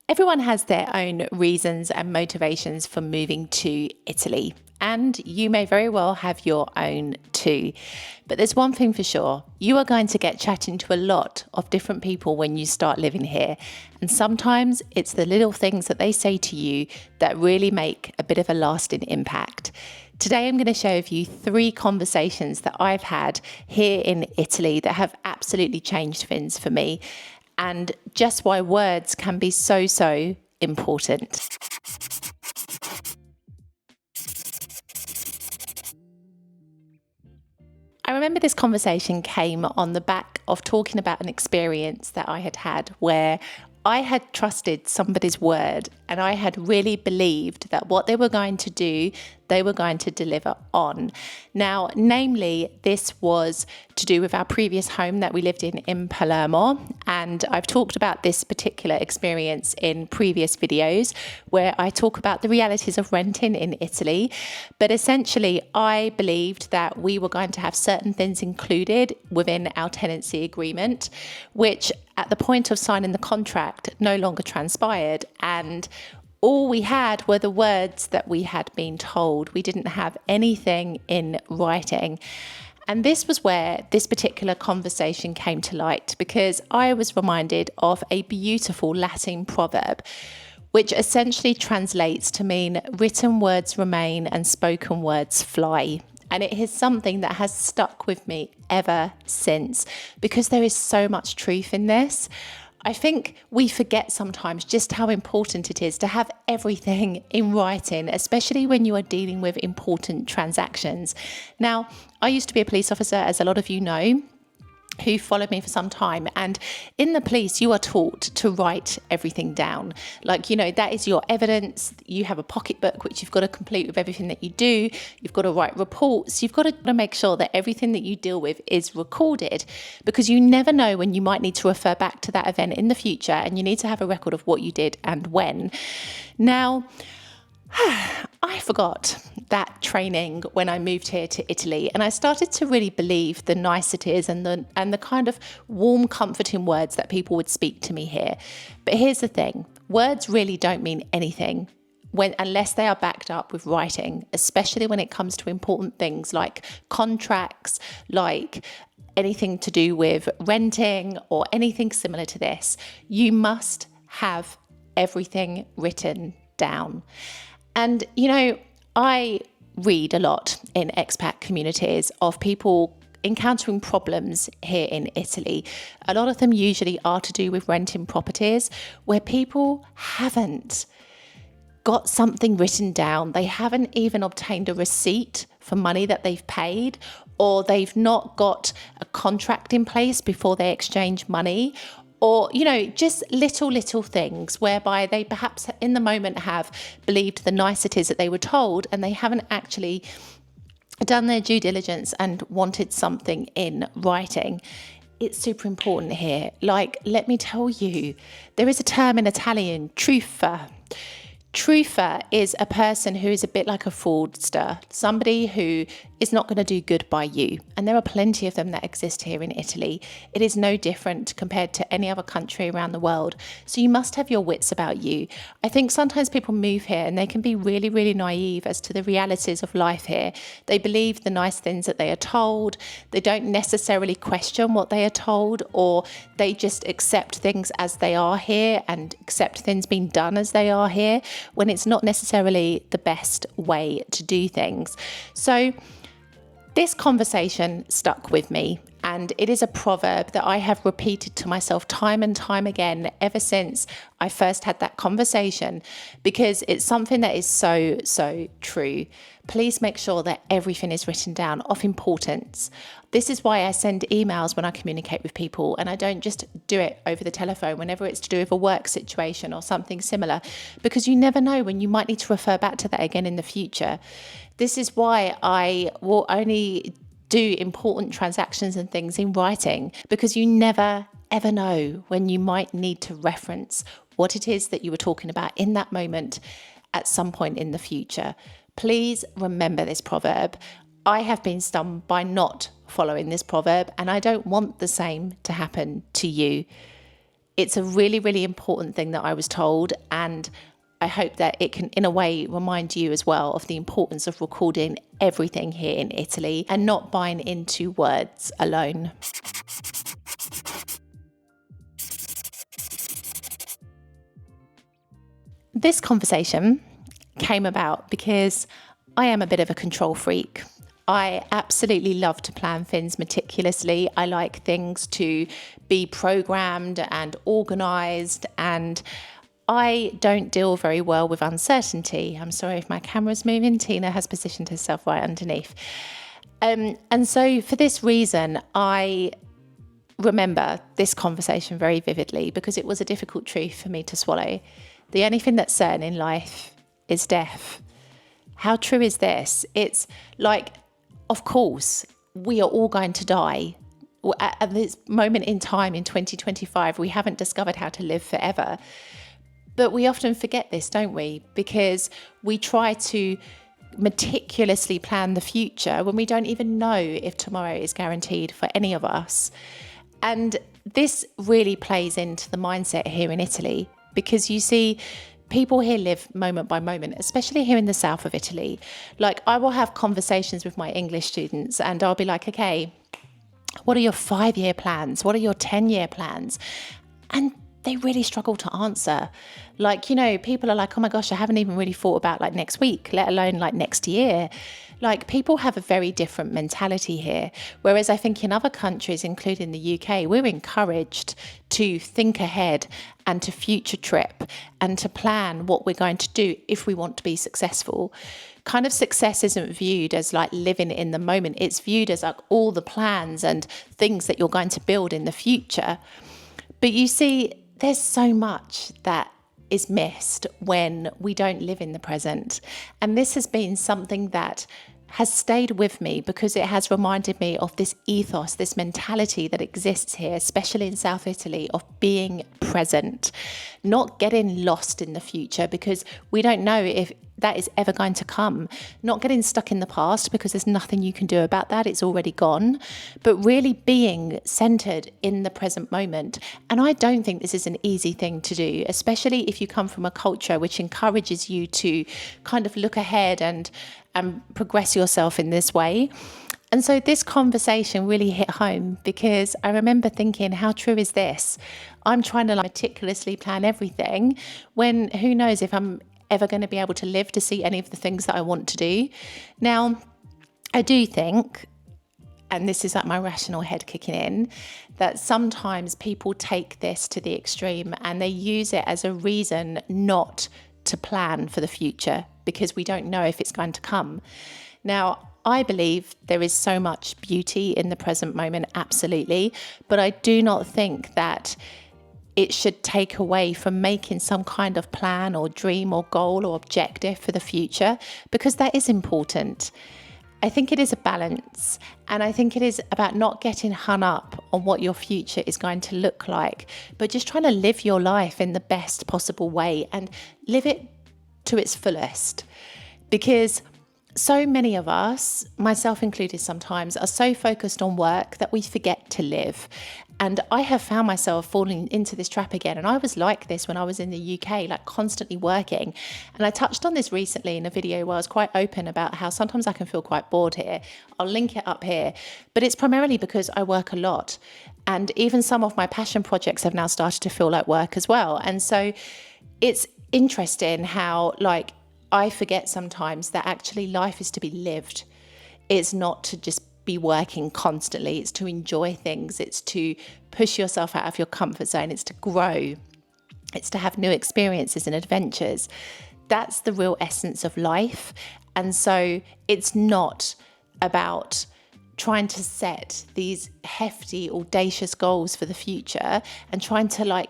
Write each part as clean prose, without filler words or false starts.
Everyone has their own reasons and motivations for moving to Italy, and you may very well have your own too. But there's one thing for sure, you are going to get chatting to a lot of different people when you start living here. And sometimes it's the little things that they say to you that really make a bit of a lasting impact. Today, I'm going to share with you 3 conversations that I've had here in Italy that have absolutely changed things for me, and just why words can be so important. I remember this conversation came on the back of talking about an experience that I had where I had trusted somebody's word and I had really believed that what they were going to do, they were going to deliver on. Now, namely, this was to do with our previous home that we lived in Palermo. And I've talked about this particular experience in previous videos where I talk about the realities of renting in Italy. But essentially, I believed that we were going to have certain things included within our tenancy agreement, which at the point of signing the contract no longer transpired. And all we had were the words that we had been told. We didn't have anything in writing. And this was where this particular conversation came to light, because I was reminded of a beautiful Latin proverb, which essentially translates to mean written words remain and spoken words fly. And it is something that has stuck with me ever since, because there is so much truth in this. I think we forget sometimes just how important it is to have everything in writing, especially when you are dealing with important transactions. Now, I used to be a police officer, as a lot of you know, who followed me for some time. And in the police, you are taught to write everything down. Like, that is your evidence. You have a pocketbook, which you've got to complete with everything that you do. You've got to write reports. You've got to make sure that everything that you deal with is recorded, because you never know when you might need to refer back to that event in the future, and you need to have a record of what you did and when. Now, I forgot that training when I moved here to Italy, and I started to really believe the niceties and the kind of warm, comforting words that people would speak to me here. But here's the thing, words really don't mean anything unless they are backed up with writing, especially when it comes to important things like contracts, like anything to do with renting or anything similar to this. You must have everything written down. And, I read a lot in expat communities of people encountering problems here in Italy. A lot of them usually are to do with renting properties where people haven't got something written down. They haven't even obtained a receipt for money that they've paid, or they've not got a contract in place before they exchange money. Or, just little things whereby they perhaps in the moment have believed the niceties that they were told, and they haven't actually done their due diligence and wanted something in writing. It's super important here. Like, let me tell you, there is a term in Italian, truffa. Truther is a person who is a bit like a fraudster, somebody who is not going to do good by you. And there are plenty of them that exist here in Italy. It is no different compared to any other country around the world. So you must have your wits about you. I think sometimes people move here and they can be really naive as to the realities of life here. They believe the nice things that they are told. They don't necessarily question what they are told, or they just accept things as they are here and accept things being done as they are here, when it's not necessarily the best way to do things. So this conversation stuck with me, and it is a proverb that I have repeated to myself time and time again ever since I first had that conversation, because it's something that is so true. Please make sure that everything is written down of importance. This is why I send emails when I communicate with people, and I don't just do it over the telephone whenever it's to do with a work situation or something similar, because you never know when you might need to refer back to that again in the future. This is why I will only do important transactions and things in writing, because you never ever know when you might need to reference what it is that you were talking about in that moment at some point in the future. Please remember this proverb. I have been stung by not following this proverb, and I don't want the same to happen to you. it's a really, really important thing that I was told, and I hope that it can, in a way, remind you as well of the importance of recording everything here in Italy and not buying into words alone. This conversation came about because I am a bit of a control freak. I absolutely love to plan things meticulously. I like things to be programmed and organized, and I don't deal very well with uncertainty. I'm sorry if my camera's moving. Tina has positioned herself right underneath. And so for this reason, I remember this conversation very vividly because it was a difficult truth for me to swallow. The only thing that's certain in life is death. How true is this? It's like, of course, we are all going to die. At this moment in time in 2025, we haven't discovered how to live forever. But we often forget this, don't we? Because we try to meticulously plan the future when we don't even know if tomorrow is guaranteed for any of us. And this really plays into the mindset here in Italy, because you see, people here live moment by moment, especially here in the south of Italy. Like, I will have conversations with my English students and I'll be like, okay, what are your 5-year plans? What are your 10-year plans? And they really struggle to answer. Like, people are like, oh my gosh, I haven't even really thought about like next week, let alone like next year. Like, people have a very different mentality here. Whereas I think in other countries, including the UK, we're encouraged to think ahead and to future trip and to plan what we're going to do if we want to be successful. Kind of success isn't viewed as like living in the moment. It's viewed as like all the plans and things that you're going to build in the future. But you see, there's so much that is missed when we don't live in the present. And this has been something that has stayed with me because it has reminded me of this ethos, this mentality that exists here, especially in South Italy, of being present, not getting lost in the future because we don't know if that is ever going to come, not getting stuck in the past because there's nothing you can do about that, it's already gone, but really being centered in the present moment. And I don't think this is an easy thing to do, especially if you come from a culture which encourages you to kind of look ahead and progress yourself in this way. And so this conversation really hit home because I remember thinking, how true is this? I'm trying to meticulously plan everything when who knows if I'm ever going to be able to live to see any of the things that I want to do. Now, I do think, and this is like my rational head kicking in, that sometimes people take this to the extreme and they use it as a reason not to plan for the future because we don't know if it's going to come. Now, I believe there is so much beauty in the present moment, absolutely, but I do not think that it should take away from making some kind of plan or dream or goal or objective for the future, because that is important. I think it is a balance, and I think it is about not getting hung up on what your future is going to look like, but just trying to live your life in the best possible way and live it to its fullest. Because so many of us, myself included sometimes, are so focused on work that we forget to live. And I have found myself falling into this trap again. And I was like this when I was in the UK, like constantly working. And I touched on this recently in a video where I was quite open about how sometimes I can feel quite bored here. I'll link it up here. But it's primarily because I work a lot. And even some of my passion projects have now started to feel like work as well. And so it's interesting how I forget sometimes that actually life is to be lived. It's not to just be working constantly. It's to enjoy things. It's to push yourself out of your comfort zone. It's to grow. It's to have new experiences and adventures. That's the real essence of life. And so it's not about trying to set these hefty, audacious goals for the future and trying to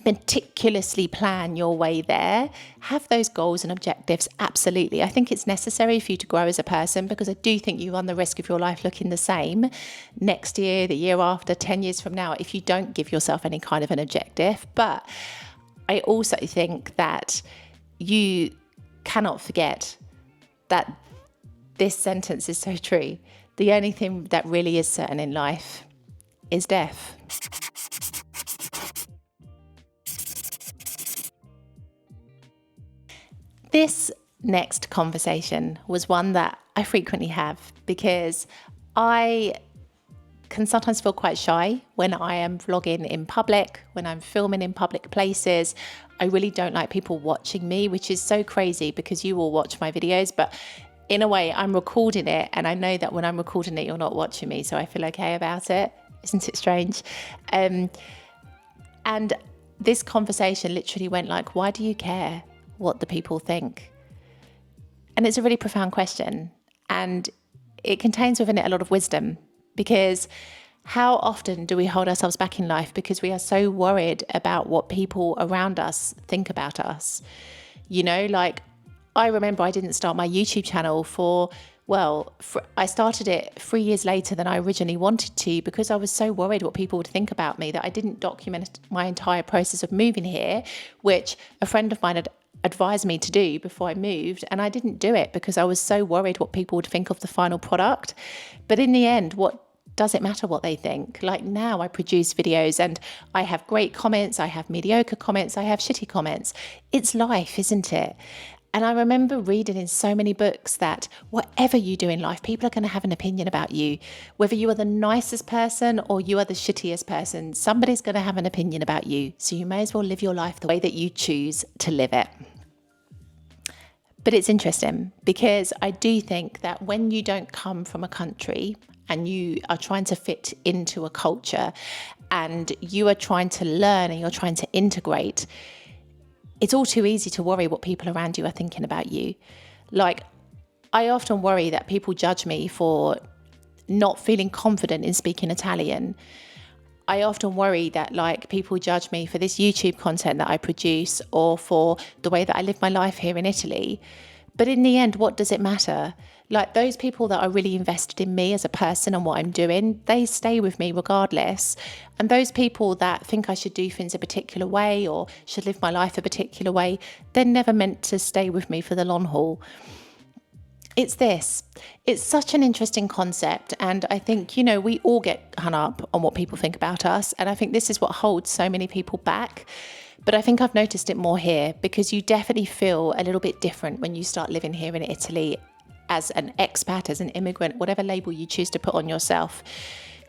meticulously plan your way there. Have those goals and objectives, absolutely. I think it's necessary for you to grow as a person, because I do think you run the risk of your life looking the same next year, the year after, 10 years from now, if you don't give yourself any kind of an objective. But I also think that you cannot forget that this sentence is so true. The only thing that really is certain in life is death. This next conversation was one that I frequently have because I can sometimes feel quite shy when I am vlogging in public, when I'm filming in public places. I really don't like people watching me, which is so crazy because you all watch my videos, but in a way I'm recording it and I know that when I'm recording it, you're not watching me. So I feel okay about it. Isn't it strange? And this conversation literally went like, why do you care what the people think? And it's a really profound question. And it contains within it a lot of wisdom. Because how often do we hold ourselves back in life because we are so worried about what people around us think about us? You know, like I remember I didn't start my YouTube channel I started it 3 years later than I originally wanted to because I was so worried what people would think about me that I didn't document my entire process of moving here, which a friend of mine had advised me to do before I moved, and I didn't do it because I was so worried what people would think of the final product. But in the end, what does it matter what they think? Like now I produce videos and I have great comments, I have mediocre comments, I have shitty comments. It's life, isn't it? And I remember reading in so many books that whatever you do in life, people are going to have an opinion about you. Whether you are the nicest person or you are the shittiest person, somebody's going to have an opinion about you. So you may as well live your life the way that you choose to live it. But it's interesting because I do think that when you don't come from a country and you are trying to fit into a culture and you are trying to learn and you're trying to integrate, it's all too easy to worry what people around you are thinking about you. Like, I often worry that people judge me for not feeling confident in speaking Italian. I often worry that people judge me for this YouTube content that I produce or for the way that I live my life here in Italy. But in the end, what does it matter? Like those people that are really invested in me as a person and what I'm doing, they stay with me regardless. And those people that think I should do things a particular way or should live my life a particular way, they're never meant to stay with me for the long haul. It's such an interesting concept. And I think, we all get hung up on what people think about us. And I think this is what holds so many people back. But I think I've noticed it more here because you definitely feel a little bit different when you start living here in Italy as an expat, as an immigrant, whatever label you choose to put on yourself.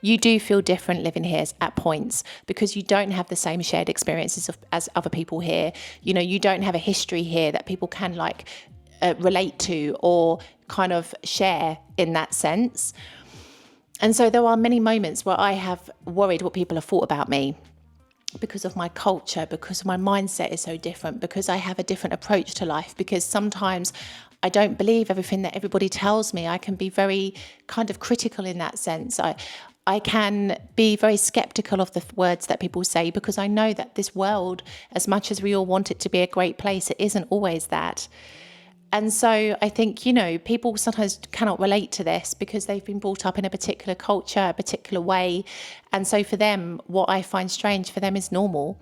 You do feel different living here at points because you don't have the same shared experiences as other people here. You don't have a history here that people can relate to or kind of share in that sense. And so there are many moments where I have worried what people have thought about me because of my culture, because my mindset is so different, because I have a different approach to life, because sometimes I don't believe everything that everybody tells me. I can be very kind of critical in that sense. I can be very skeptical of the words that people say because I know that this world, as much as we all want it to be a great place, it isn't always that. And so I think, people sometimes cannot relate to this because they've been brought up in a particular culture, a particular way. And so for them, what I find strange for them is normal.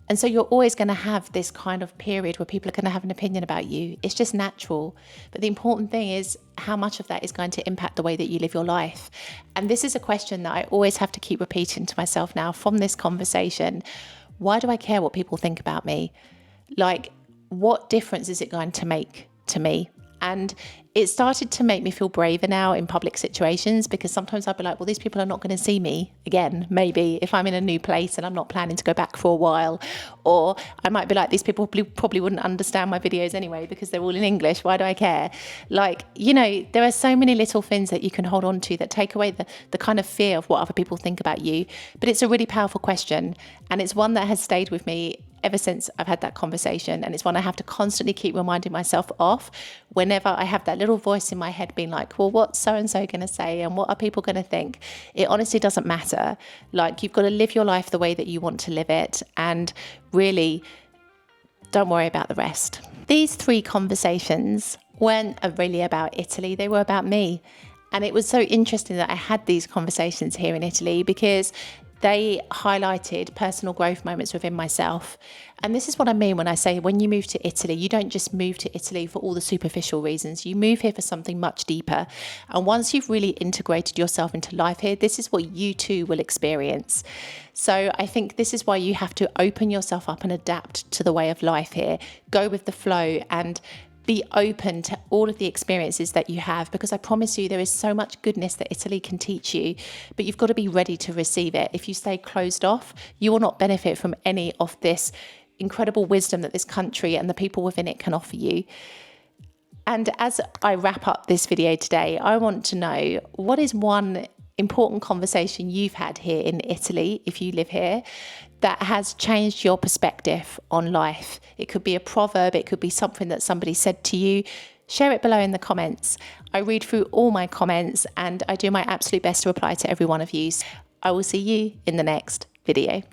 And so you're always going to have this kind of period where people are going to have an opinion about you. It's just natural. But the important thing is how much of that is going to impact the way that you live your life. And this is a question that I always have to keep repeating to myself now from this conversation. Why do I care what people think about me? What difference is it going to make to me? And it started to make me feel braver now in public situations because sometimes I'd be like, well, these people are not going to see me again, maybe if I'm in a new place and I'm not planning to go back for a while. Or I might be like, these people probably wouldn't understand my videos anyway because they're all in English. Why do I care? There are so many little things that you can hold on to that take away the kind of fear of what other people think about you. But it's a really powerful question. And it's one that has stayed with me ever since I've had that conversation. And it's one I have to constantly keep reminding myself of whenever I have that little voice in my head being like, well, what's so-and-so going to say? And what are people going to think? It honestly doesn't matter. You've got to live your life the way that you want to live it. And really, don't worry about the rest. These 3 conversations weren't really about Italy. They were about me. And it was so interesting that I had these conversations here in Italy because they highlighted personal growth moments within myself. And this is what I mean when I say when you move to Italy, you don't just move to Italy for all the superficial reasons. You move here for something much deeper. And once you've really integrated yourself into life here, this is what you too will experience. So I think this is why you have to open yourself up and adapt to the way of life here. Go with the flow and be open to all of the experiences that you have, because I promise you there is so much goodness that Italy can teach you, but you've got to be ready to receive it. If you stay closed off, you will not benefit from any of this incredible wisdom that this country and the people within it can offer you. And as I wrap up this video today, I want to know, what is one important conversation you've had here in Italy, if you live here, that has changed your perspective on life? It could be a proverb, it could be something that somebody said to you. Share it below in the comments. I read through all my comments and I do my absolute best to reply to every one of you. I will see you in the next video.